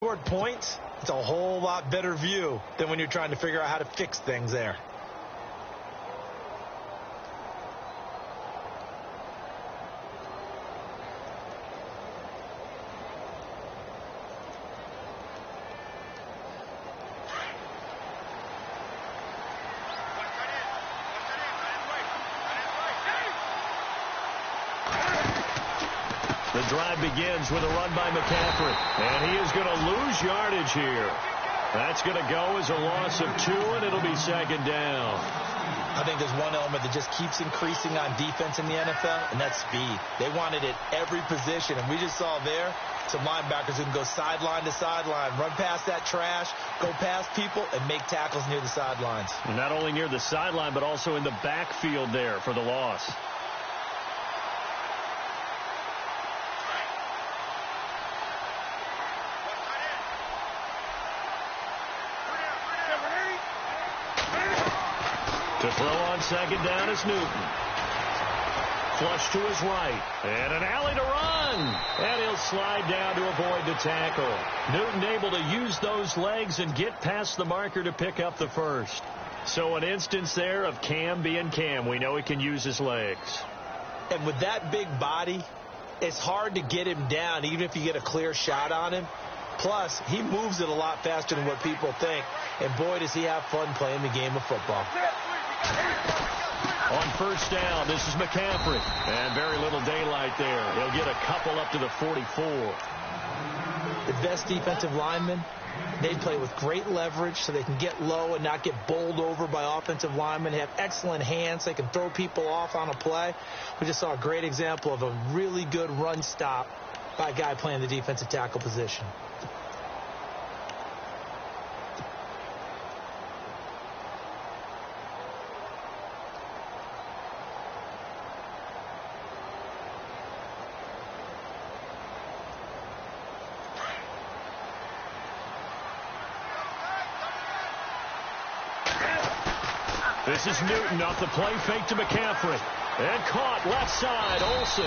Scored points, it's a whole lot better view than when you're trying to figure out how to fix things there. The drive begins with a run by McCaffrey, and he is going to lose yardage here. That's going to go as a loss of 2, and it'll be second down. I think there's one element that just keeps increasing on defense in the NFL, and that's speed. They want it at every position, and we just saw there some linebackers who can go sideline to sideline, run past that trash, go past people, and make tackles near the sidelines. And not only near the sideline, but also in the backfield there for the loss. To throw on second down is Newton. Flush to his right. And an alley to run. And he'll slide down to avoid the tackle. Newton able to use those legs and get past the marker to pick up the first. So an instance there of Cam being Cam. We know he can use his legs. And with that big body, it's hard to get him down even if you get a clear shot on him. Plus, he moves it a lot faster than what people think. And boy, does he have fun playing the game of football. On first down, this is McCaffrey. And very little daylight there. He'll get a couple up to the 44. The best defensive linemen, they play with great leverage so they can get low and not get bowled over by offensive linemen. They have excellent hands. They can throw people off on a play. We just saw a great example of a really good run stop by a guy playing the defensive tackle position. This is Newton off the play fake to McCaffrey. And caught left side, Olsen.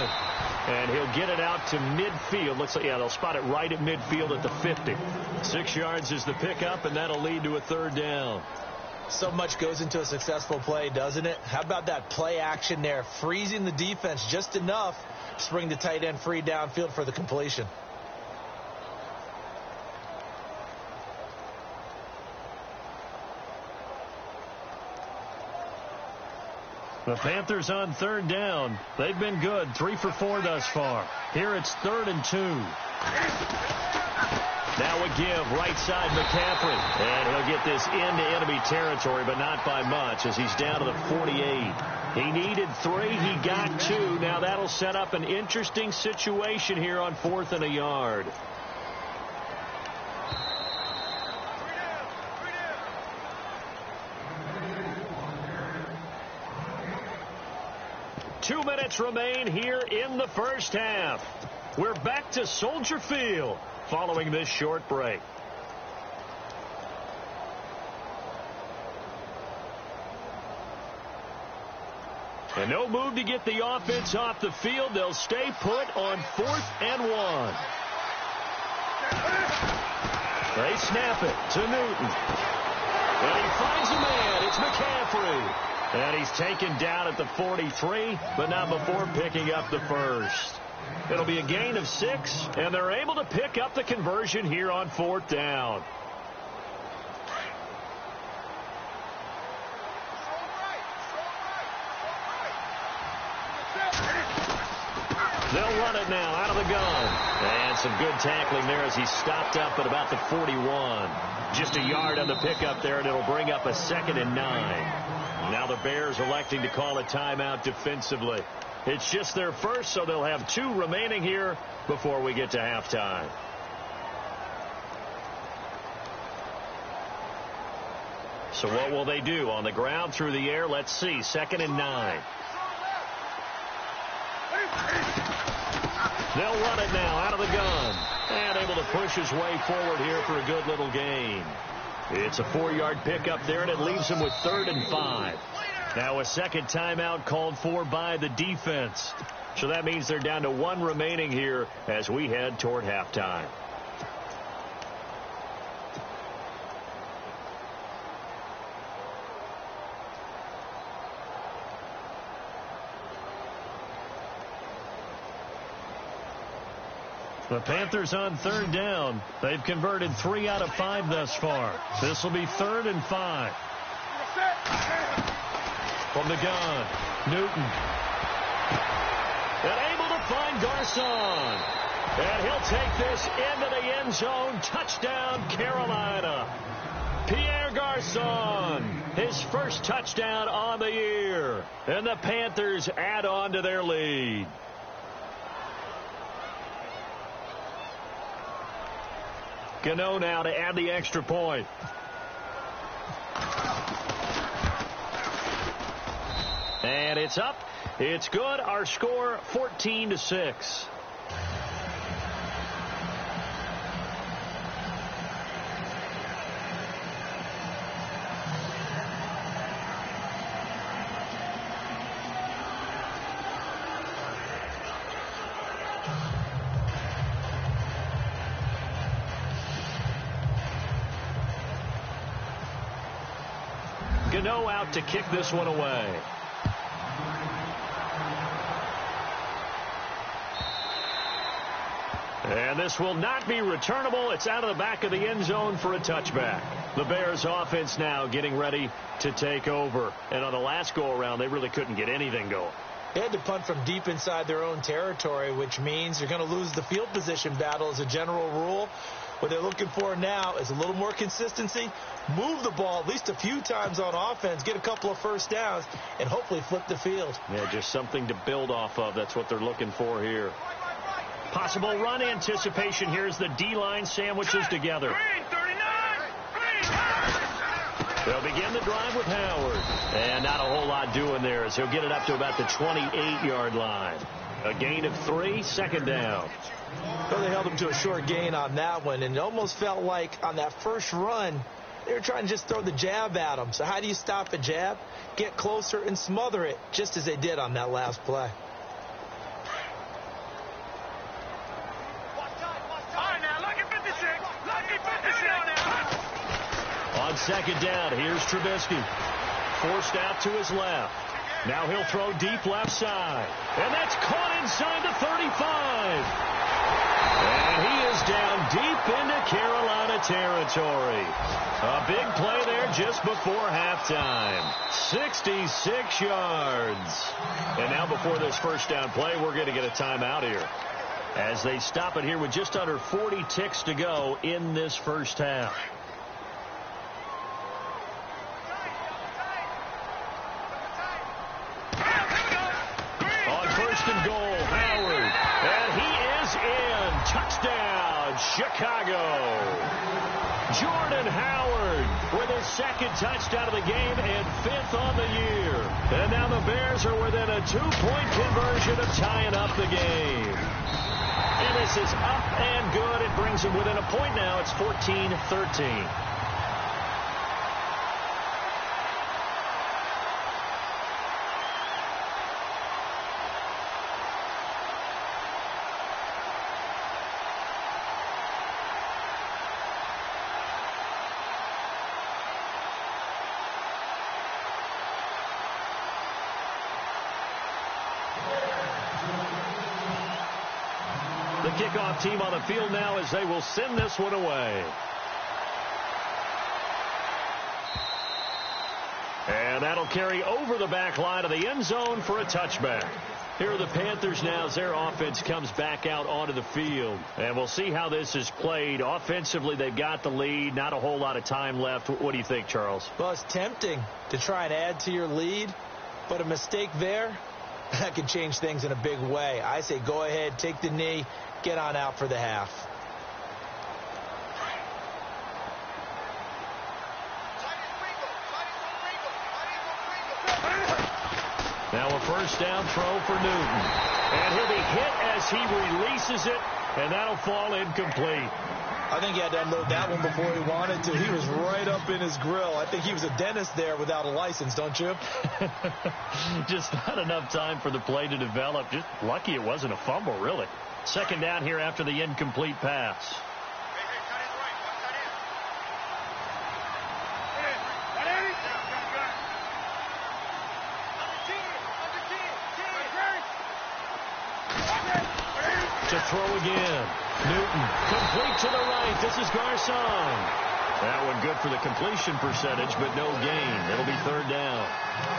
And he'll get it out to midfield. Looks like, yeah, they'll spot it right at midfield at the 50. 6 yards is the pickup, and that'll lead to a third down. So much goes into a successful play, doesn't it? How about that play action there? Freezing the defense just enough to bring the tight end free downfield for the completion. The Panthers on third down. They've been good. 3 for 4 thus far. Here it's 3rd and 2. Now a give right side McCaffrey. And he'll get this into enemy territory, but not by much as he's down to the 48. He needed 3. He got 2. Now that'll set up an interesting situation here on 4th and a yard. Two minutes remain here in the first half. We're back to Soldier Field following this short break. And no move to get the offense off the field. They'll stay put on 4th and 1. They snap it to Newton. And he finds a man. It's McCaffrey. And he's taken down at the 43, but not before picking up the first. It'll be a gain of 6, and they're able to pick up the conversion here on 4th down. They'll run it now out of the gun. And some good tackling there as he stopped up at about the 41. Just a yard on the pickup there, and it'll bring up a 2nd and 9. Now the Bears electing to call a timeout defensively. It's just their first, so they'll have 2 remaining here before we get to halftime. So what will they do? On the ground, through the air, let's see. 2nd and 9. They'll run it now out of the gun. And able to push his way forward here for a good little gain. It's a 4-yard pickup there, and it leaves him with 3rd and 5. Now a second timeout called for by the defense. So that means they're down to 1 remaining here as we head toward halftime. The Panthers on third down. They've converted 3 out of 5 thus far. This will be 3rd and 5. From the gun, Newton. And able to find Garcon. And he'll take this into the end zone. Touchdown, Carolina. Pierre Garcon, his first touchdown on the year. And the Panthers add on to their lead. Gano now to add the extra point. And it's up. It's good. Our score 14-6. Gano out to kick this one away. And this will not be returnable. It's out of the back of the end zone for a touchback. The Bears offense now getting ready to take over. And on the last go-around, they really couldn't get anything going. They had to punt from deep inside their own territory, which means you're going to lose the field position battle as a general rule. What they're looking for now is a little more consistency, move the ball at least a few times on offense, get a couple of first downs, and hopefully flip the field. Yeah, just something to build off of. That's what they're looking for here. Possible run anticipation. Here's the D-line sandwiches together. They'll begin the drive with Howard. And not a whole lot doing there as he'll get it up to about the 28-yard line. A gain of 3, 2nd down. Well, they held him to a short gain on that one, and it almost felt like on that first run, they were trying to just throw the jab at him. So how do you stop a jab? Get closer and smother it, just as they did on that last play. On 2nd down, here's Trubisky. Forced out to his left. Now he'll throw deep left side. And that's caught inside the 35. And he is down deep into Carolina territory. A big play there just before halftime. 66 yards. And now before this first down play, we're going to get a timeout here, as they stop it here with just under 40 ticks to go in this first half. On 1st and goal, Howard. And he is in. Touchdown, Chicago. Jordan Howard with his 2nd touchdown of the game and 5th on the year. And now the Bears are within a 2-point conversion of tying up the game. And this is up and good. It brings them within a point now. It's 14-13. The kickoff team on the field now as they will send this one away. And that'll carry over the back line of the end zone for a touchback. Here are the Panthers now as their offense comes back out onto the field. And we'll see how this is played. Offensively, they've got the lead. Not a whole lot of time left. What do you think, Charles? Well, it's tempting to try and add to your lead, but a mistake there, that could change things in a big way. I say go ahead, take the knee, get on out for the half. Now a first down throw for Newton. And he'll be hit as he releases it, and that'll fall incomplete. I think he had to unload that one before he wanted to. He was right up in his grill. I think he was a dentist there without a license, don't you? Just not enough time for the play to develop. Just lucky it wasn't a fumble, really. 2nd down here after the incomplete pass. To throw again. Newton, complete to the right. This is Garcon. That one good for the completion percentage, but no gain. It'll be third down.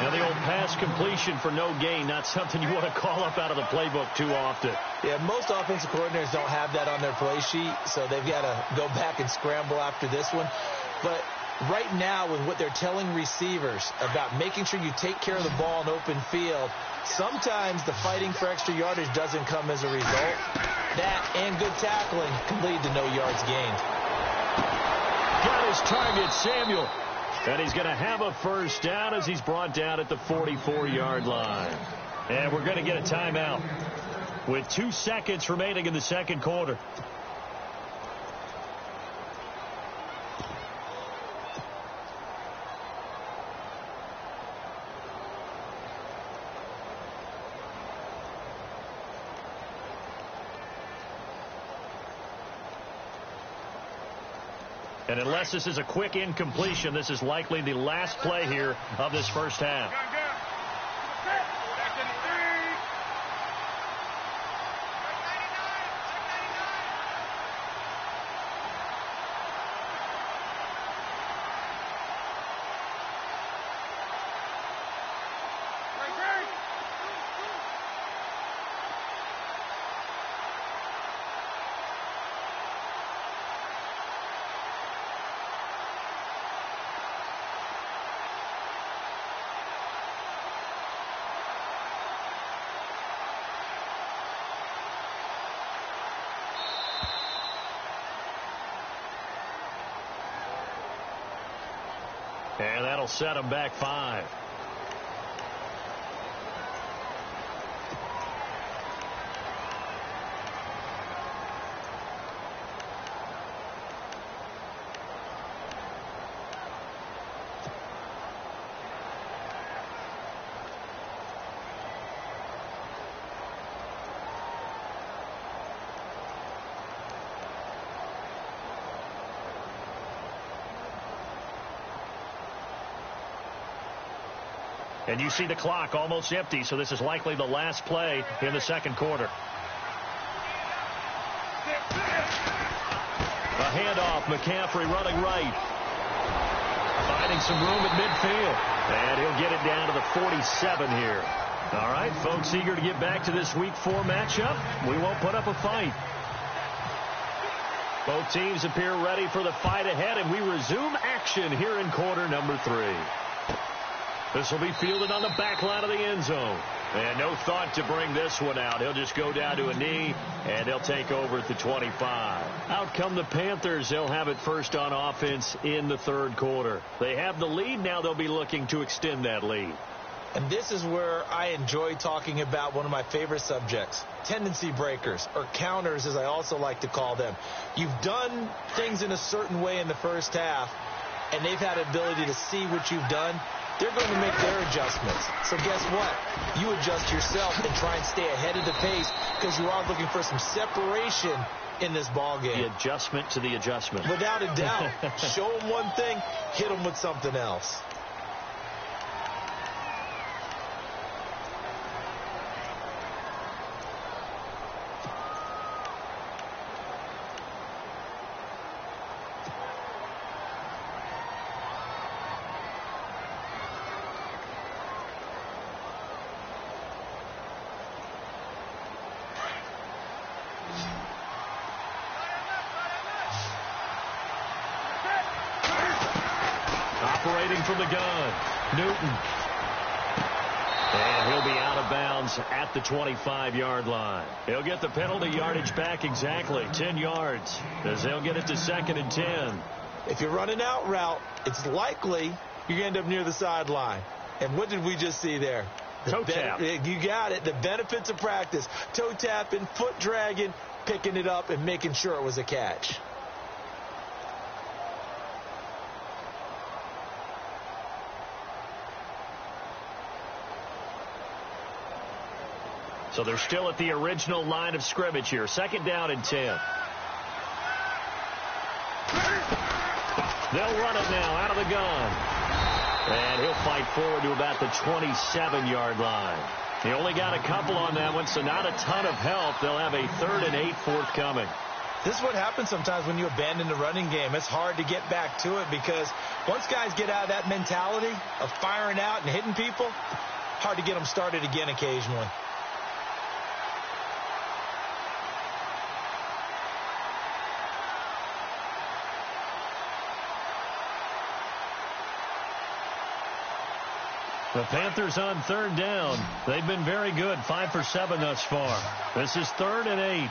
Now, the old pass completion for no gain, not something you want to call up out of the playbook too often. Yeah, most offensive coordinators don't have that on their play sheet, so they've got to go back and scramble after this one. But right now, with what they're telling receivers about making sure you take care of the ball in open field, sometimes the fighting for extra yardage doesn't come as a result. That and good tackling can lead to no yards gained. Got his target, Samuel. And he's going to have a first down as he's brought down at the 44-yard line. And we're going to get a timeout with 2 seconds remaining in the second quarter. And unless this is a quick incompletion, this is likely the last play here of this first half. And that'll set him back 5. And you see the clock almost empty, so this is likely the last play in the second quarter. A handoff, McCaffrey running right. Finding some room at midfield. And he'll get it down to the 47 here. All right, folks, eager to get back to this Week 4 matchup. We won't put up a fight. Both teams appear ready for the fight ahead, and we resume action here in quarter number 3. This will be fielded on the back line of the end zone. And no thought to bring this one out. He'll just go down to a knee, and they'll take over at the 25. Out come the Panthers. They'll have it first on offense in the third quarter. They have the lead. Now they'll be looking to extend that lead. And this is where I enjoy talking about one of my favorite subjects, tendency breakers, or counters, as I also like to call them. You've done things in a certain way in the first half, and they've had the ability to see what you've done. They're going to make their adjustments. So guess what? You adjust yourself and try and stay ahead of the pace because you are looking for some separation in this ball game. The adjustment to the adjustment. Without a doubt. Show them one thing, hit them with something else. Operating from the gun, Newton. And he'll be out of bounds at the 25-yard line. He'll get the penalty yardage back exactly 10 yards as they'll get it to 2nd and 10. If you're running out route, it's likely you're going to end up near the sideline. And what did we just see there? Toe tap. You got it. The benefits of practice. Toe tapping, foot dragging, picking it up, and making sure it was a catch. So they're still at the original line of scrimmage here. 2nd down and 10. They'll run it now out of the gun. And he'll fight forward to about the 27-yard line. He only got a couple on that one, so not a ton of help. They'll have a 3rd and 8 forthcoming. This is what happens sometimes when you abandon the running game. It's hard to get back to it because once guys get out of that mentality of firing out and hitting people, hard to get them started again occasionally. The Panthers on third down. They've been very good, 5 for 7 thus far. This is 3rd and 8.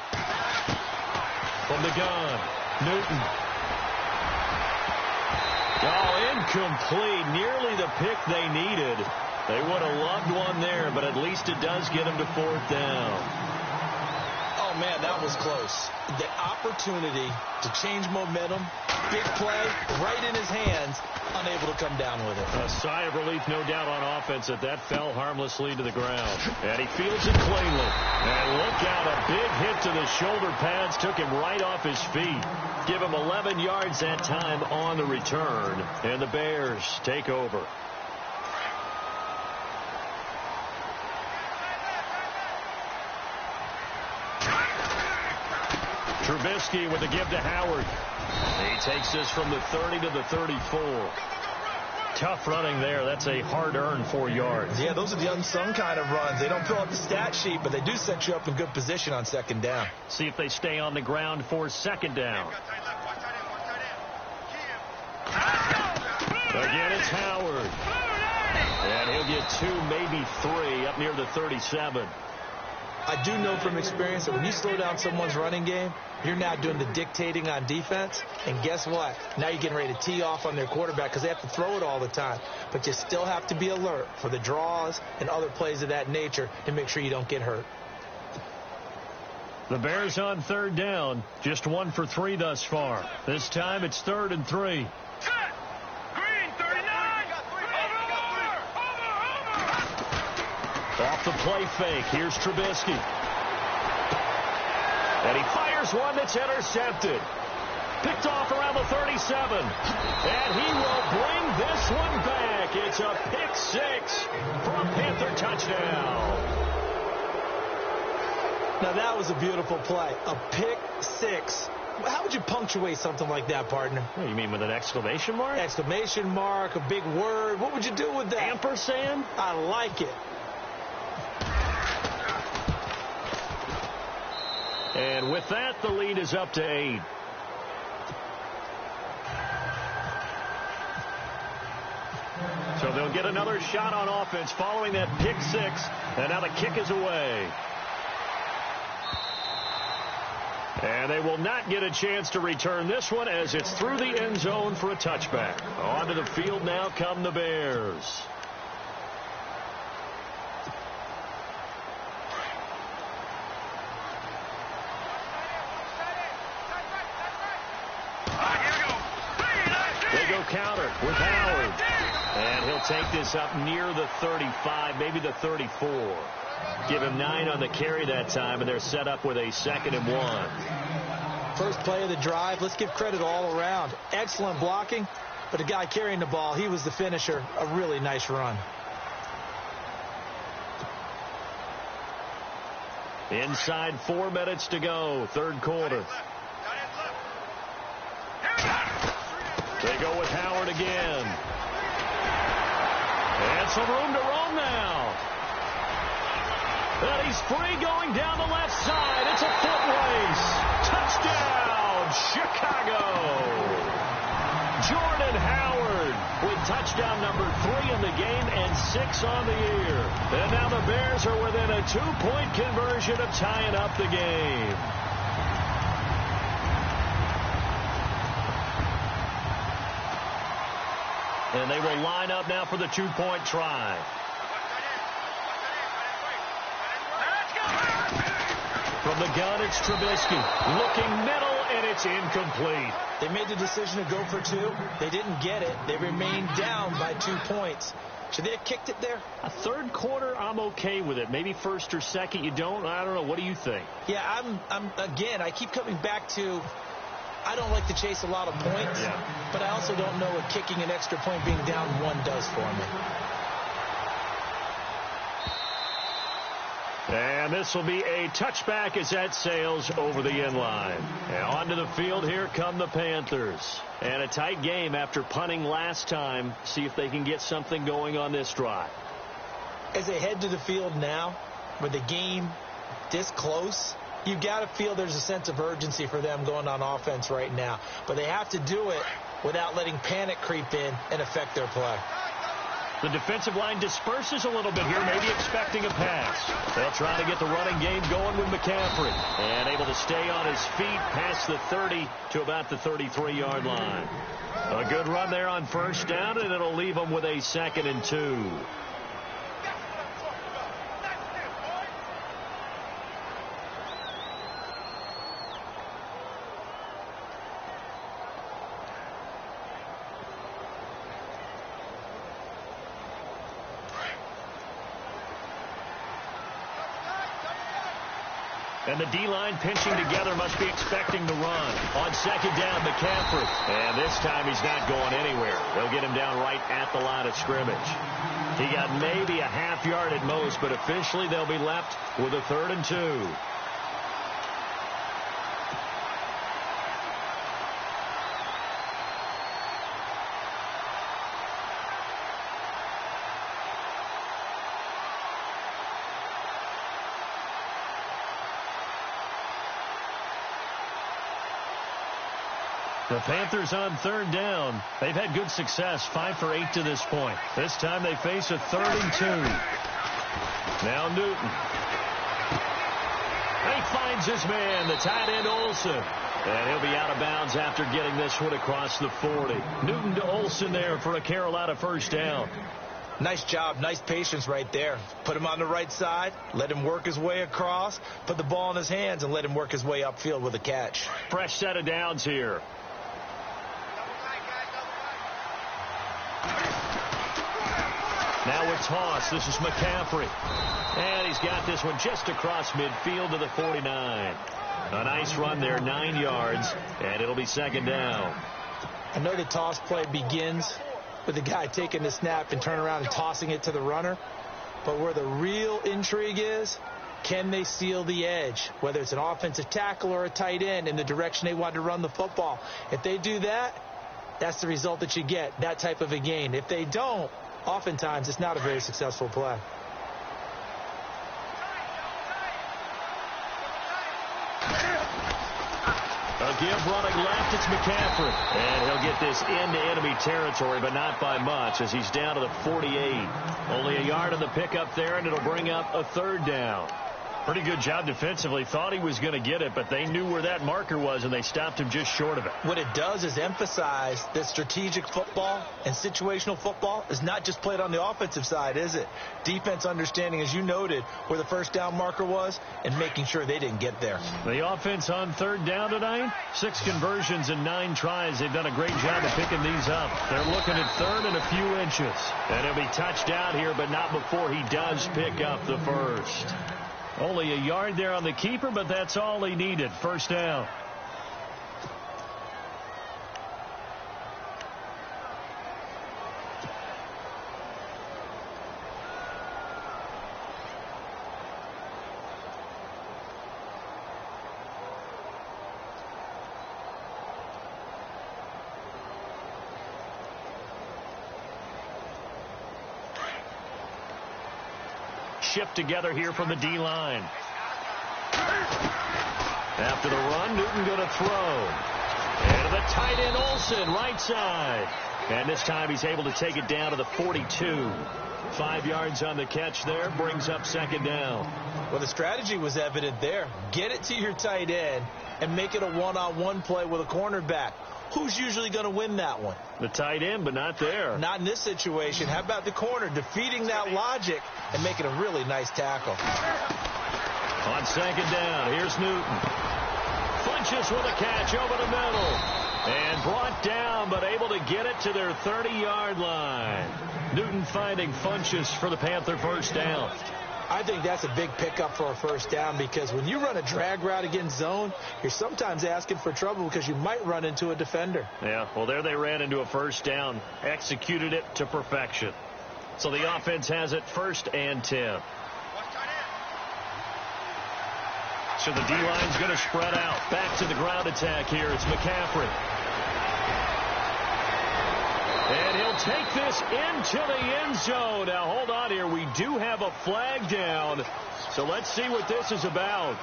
From the gun, Newton. Oh, incomplete. Nearly the pick they needed. They would have loved one there, but at least it does get them to 4th down. Oh, man, that was close. The opportunity to change momentum, big play, right in his hands, unable to come down with it. A sigh of relief, no doubt, on offense that fell harmlessly to the ground. And he fields it cleanly. And look out, a big hit to the shoulder pads took him right off his feet. Give him 11 yards that time on the return. And the Bears take over. Trubisky with the give to Howard. He takes this from the 30 to the 34. Tough running there. That's a hard-earned 4 yards. Yeah, those are the unsung kind of runs. They don't fill up the stat sheet, but they do set you up in good position on 2nd down. See if they stay on the ground for 2nd down. Again, it's Howard. And he'll get 2, maybe 3 up near the 37. I do know from experience that when you slow down someone's running game, you're now doing the dictating on defense. And guess what? Now you're getting ready to tee off on their quarterback because they have to throw it all the time. But you still have to be alert for the draws and other plays of that nature to make sure you don't get hurt. The Bears on 3rd down. Just 1 for 3 thus far. This time it's 3rd and 3. Off the play fake. Here's Trubisky. And he fires one that's intercepted. Picked off around the 37. And he will bring this one back. It's a pick 6 for a Panther touchdown. Now that was a beautiful play. A pick 6. How would you punctuate something like that, partner? What, you mean with an exclamation mark? Exclamation mark, a big word. What would you do with that? Ampersand? I like it. And with that, the lead is up to 8. So they'll get another shot on offense following that pick 6. And now the kick is away. And they will not get a chance to return this one as it's through the end zone for a touchback. Onto the field now come the Bears. Counter with Howard. And he'll take this up near the 35, maybe the 34. Give him 9 on the carry that time, and they're set up with a 2nd and 1. First play of the drive. Let's give credit all around. Excellent blocking, but the guy carrying the ball, he was the finisher. A really nice run. Inside 4 minutes to go, 3rd quarter. They go with Howard again. And some room to roam now. And he's free going down the left side. It's a foot race. Touchdown, Chicago. Jordan Howard with touchdown number 3 in the game and 6 on the year. And now the Bears are within a 2-point conversion of tying up the game. And they will line up now for the 2-point try. From the gun, it's Trubisky. Looking middle, and it's incomplete. They made the decision to go for 2. They didn't get it. They remained down by 2 points. Should they have kicked it there? A 3rd quarter, I'm okay with it. Maybe 1st or 2nd, you don't. I don't know. What do you think? Yeah, again, I keep coming back to I don't like to chase a lot of points, but I also don't know what kicking an extra point being down 1 does for me. And this will be a touchback as that sails over the end line. And onto the field, here come the Panthers. And a tight game after punting last time. See if they can get something going on this drive. As they head to the field now, with the game this close, you've got to feel there's a sense of urgency for them going on offense right now. But they have to do it without letting panic creep in and affect their play. The defensive line disperses a little bit here, maybe expecting a pass. They'll try to get the running game going with McCaffrey. And able to stay on his feet past the 30 to about the 33-yard line. A good run there on first down, and it'll leave them with a 2nd and 2. And the D-line pinching together, must be expecting the run. On 2nd down, McCaffrey. And this time he's not going anywhere. They'll get him down right at the line of scrimmage. He got maybe a half yard at most, but officially they'll be left with a 3rd and 2. The Panthers on 3rd down. They've had good success, 5 for 8 to this point. This time they face a 3rd and 2. Now Newton. He finds his man, the tight end Olsen. And he'll be out of bounds after getting this one across the 40. Newton to Olsen there for a Carolina first down. Nice job, nice patience right there. Put him on the right side, let him work his way across, put the ball in his hands, and let him work his way upfield with a catch. Fresh set of downs here. Now a toss. This is McCaffrey. And he's got this one just across midfield to the 49. A nice run there, 9 yards, and it'll be 2nd down. I know the toss play begins with the guy taking the snap and turning around and tossing it to the runner. But where the real intrigue is, can they seal the edge, whether it's an offensive tackle or a tight end, in the direction they want to run the football? If they do that, that's the result that you get, that type of a gain. If they don't, oftentimes it's not a very successful play. A give running left, it's McCaffrey. And he'll get this into enemy territory, but not by much, as he's down to the 48. Only a yard on the pickup there, and it'll bring up a 3rd down. Pretty good job defensively. Thought he was going to get it, but they knew where that marker was, and they stopped him just short of it. What it does is emphasize that strategic football and situational football is not just played on the offensive side, is it? Defense understanding, as you noted, where the first down marker was and making sure they didn't get there. The offense on 3rd down tonight, 6 conversions and 9 tries. They've done a great job of picking these up. They're looking at 3rd and a few inches. And he'll be touched down here, but not before he does pick up the first. Only a yard there on the keeper, but that's all he needed. First down. Shift together here from the D-line. After the run, Newton going to throw. And the tight end Olsen, right side. And this time he's able to take it down to the 42. 5 yards on the catch there, brings up 2nd down. Well, the strategy was evident there. Get it to your tight end and make it a one-on-one play with a cornerback. Who's usually going to win that one? The tight end, but not there. Not in this situation. How about the corner defeating that logic and making a really nice tackle? On 2nd down, here's Newton. Funches with a catch over the middle. And brought down, but able to get it to their 30-yard line. Newton finding Funches for the Panther first down. I think that's a big pickup for a first down, because when you run a drag route against zone, you're sometimes asking for trouble because you might run into a defender. Yeah, well, there they ran into a first down, executed it to perfection. So the offense has it 1st and 10. So the D-line's going to spread out. Back to the ground attack here. It's McCaffrey. And he'll take this into the end zone. Now, hold on here. We do have a flag down. So let's see what this is about.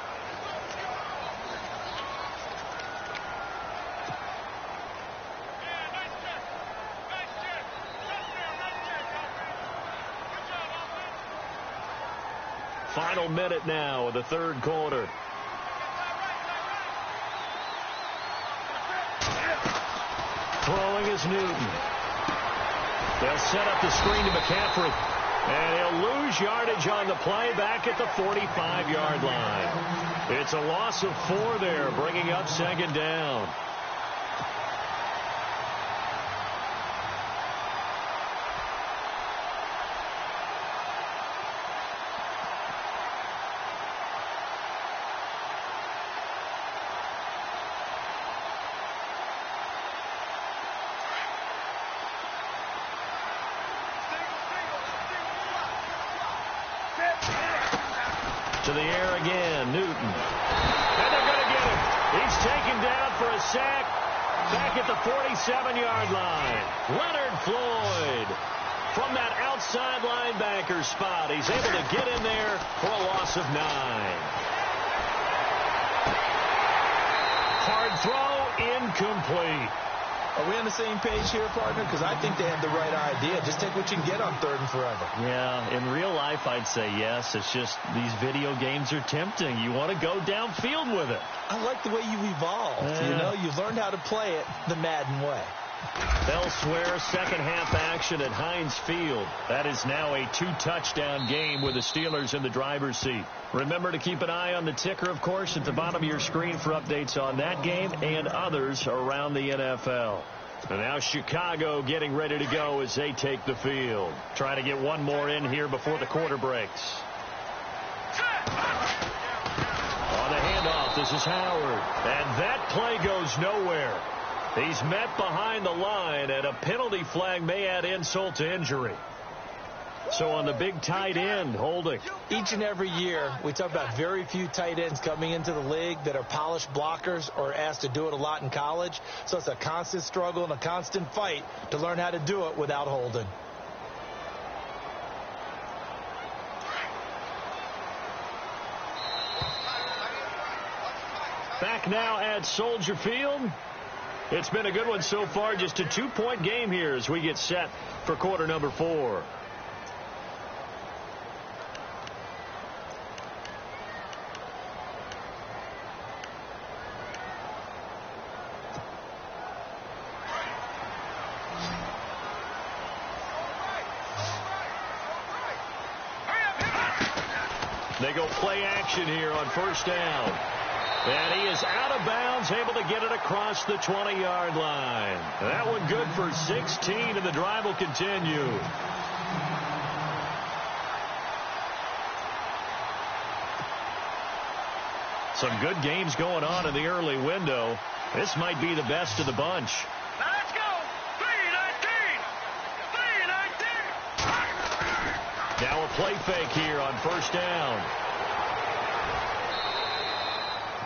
Final minute now of the third quarter. Throwing is Newton. They'll set up the screen to McCaffrey. And he'll lose yardage on the play back at the 45-yard line. It's a loss of 4 there, bringing up second down. To the air again, Newton. And they're going to get him. He's taken down for a sack back at the 47-yard line. Leonard Floyd from that outside linebacker spot. He's able to get in there for a loss of 9. Hard throw, incomplete. Are we on the same page here, partner? Because I think they had the right idea. Just take what you can get on 3rd and forever. Yeah, in real life, I'd say yes. It's just these video games are tempting. You want to go downfield with it. I like the way you evolved. You know, you've learned how to play it the Madden way. Elsewhere, second half action at Heinz Field. That is now a 2-touchdown game with the Steelers in the driver's seat. Remember to keep an eye on the ticker, of course, at the bottom of your screen for updates on that game and others around the NFL. And now Chicago getting ready to go as they take the field. Trying to get one more in here before the quarter breaks. On the handoff, this is Howard. And that play goes nowhere. He's met behind the line, and a penalty flag may add insult to injury. So on the big tight end, holding. Each and every year, we talk about very few tight ends coming into the league that are polished blockers or asked to do it a lot in college. So it's a constant struggle and a constant fight to learn how to do it without holding. Back now at Soldier Field. It's been a good one so far. Just a 2-point game here as we get set for quarter number 4. They go play action here on first down. And he is out of bounds, able to get it across the 20-yard line. That one good for 16, and the drive will continue. Some good games going on in the early window. This might be the best of the bunch. Now let's go. 3-19. Now a play fake here on first down.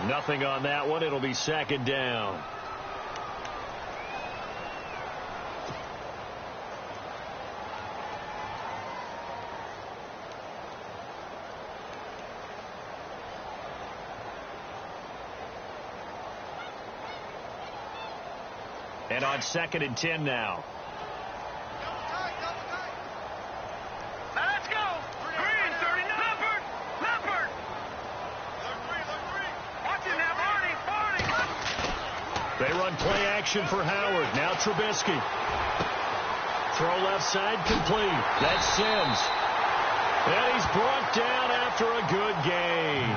Nothing on that one. It'll be second down. And on 2nd and 10 now. Let's go. Green, 39. Leopard. Watch it now, Barney. They run play action for Howard. Now Trubisky. Throw left side complete. That's Sims. And he's brought down after a good gain.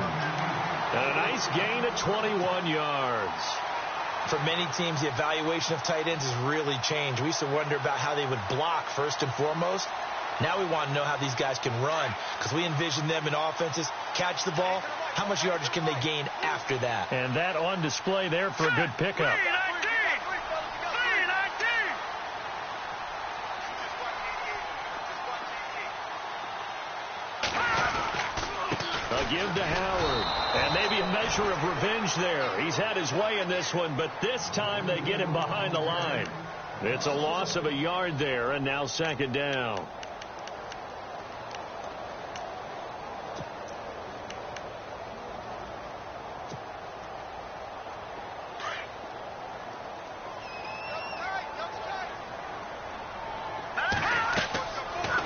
And a nice gain of 21 yards. For many teams, the evaluation of tight ends has really changed. We used to wonder about how they would block first and foremost. Now we want to know how these guys can run, because we envision them in offenses catch the ball. How much yardage can they gain after that? And that on display there for a good pickup. A give to Howard. And maybe a measure of revenge there. He's had his way in this one, but this time they get him behind the line. It's a loss of a yard there, and now second down.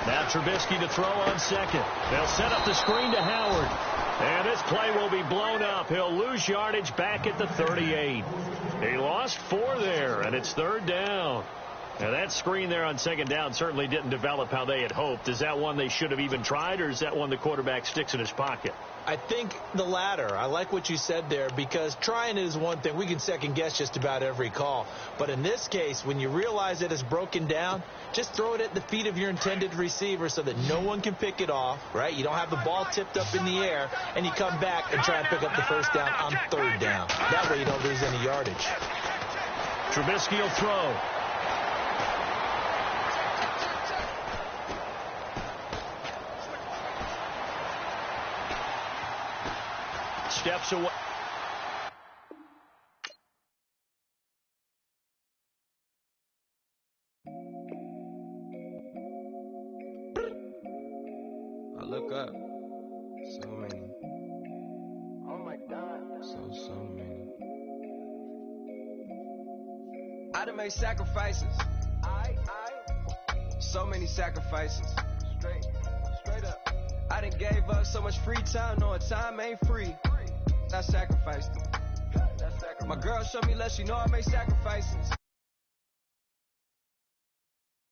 Now Trubisky to throw on second. They'll set up the screen to Howard. And this play will be blown up. He'll lose yardage back at the 38. He lost 4 there, and it's third down. Now that screen there on second down certainly didn't develop how they had hoped. Is that one they should have even tried, or is that one the quarterback sticks in his pocket? I think the latter. I like what you said there, because trying is one thing. We can second guess just about every call. But in this case, when you realize that it's broken down, just throw it at the feet of your intended receiver so that no one can pick it off, right? You don't have the ball tipped up in the air, and you come back and try and pick up the first down on third down. That way you don't lose any yardage. Trubisky will throw. Steps away. I look up. So many. Oh my God. So many. I done made sacrifices. So many sacrifices. Straight up. I done gave up so much free time, knowing time ain't free. I sacrificed it. My girl showed me love, she know I made sacrifices.